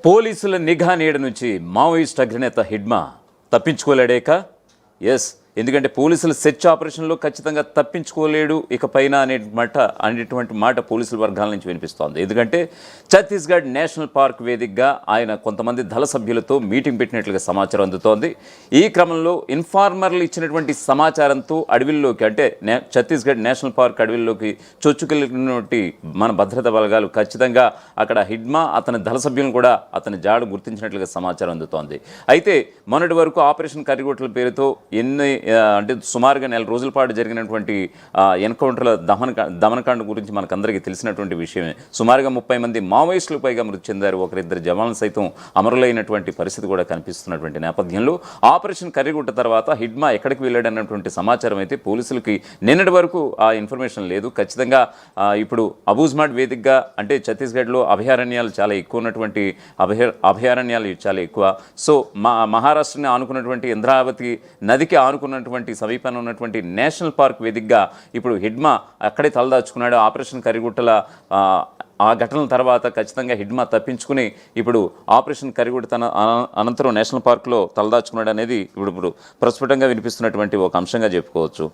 పోలీసుల నిఘా నీడ నుంచి మావోయిస్ట్ అగ్రనేత హిడ్మా తప్పించుకోలేడేక ఎస్ ఎందుకంటే పోలీసుల సెర్చ్ ఆపరేషన్లో ఖచ్చితంగా తప్పించుకోలేడు ఇకపైన అనేటువంటి మాట పోలీసుల వర్గాల నుంచి వినిపిస్తోంది. ఎందుకంటే ఛత్తీస్గఢ్ నేషనల్ పార్క్ వేదికగా ఆయన కొంతమంది దళ సభ్యులతో మీటింగ్ పెట్టినట్లుగా సమాచారం అందుతోంది. ఈ క్రమంలో ఇన్ఫార్మర్లు ఇచ్చినటువంటి సమాచారంతో అడవిల్లోకి అంటే ఛత్తీస్గఢ్ నేషనల్ పార్క్ అడవిల్లోకి చొచ్చుకెళ్ళినటువంటి మన భద్రతా బలగాలు ఖచ్చితంగా అక్కడ హిడ్మా అతని దళ సభ్యులను కూడా అతని జాడు గుర్తించినట్లుగా సమాచారం అందుతోంది. అయితే మొన్నటి వరకు ఆపరేషన్ కరిగొట్టల పేరుతో అంటే సుమారుగా 4 రోజుల పాటు జరిగినటువంటి ఎన్కౌంటర్ల దమనకాండ గురించి మనకందరికీ తెలిసినటువంటి విషయమే. సుమారుగా 30 మంది మావోయిస్టులకు పైగా మృతి చెందారు. ఒకరిద్దరు జవాన్లు సైతం అమరులైనటువంటి పరిస్థితి కూడా కనిపిస్తున్నటువంటి నేపథ్యంలో ఆపరేషన్ కరిగుట్ట తర్వాత హిడ్మా ఎక్కడికి వెళ్ళాడన్నటువంటి సమాచారం అయితే పోలీసులకి నిన్నటి వరకు ఆ ఇన్ఫర్మేషన్ లేదు. ఖచ్చితంగా ఇప్పుడు అబూజ్మాడ్ వేదికగా అంటే ఛత్తీస్గఢ్లో అభయారణ్యాలు చాలా ఎక్కువ ఉన్నటువంటి అభయారణ్యాలు చాలా ఎక్కువ. సో మహారాష్ట్రని ఆనుకున్నటువంటి ఇంద్రావతి నదికి ఆనుకున్నటువంటి సమీపంలో ఉన్నటువంటి నేషనల్ పార్క్ వేదికగా ఇప్పుడు హిడ్మా అక్కడే తలదాచుకున్నాడు. ఆపరేషన్ కరిగుట్టల ఆ ఘటనల తర్వాత ఖచ్చితంగా హిడ్మా తప్పించుకుని ఇప్పుడు ఆపరేషన్ కరిగుట్ట అనంతరం నేషనల్ పార్క్లో తలదాచుకున్నాడు అనేది ఇప్పుడు ప్రస్ఫుటంగా వినిపిస్తున్నటువంటి ఒక అంశంగా చెప్పుకోవచ్చు.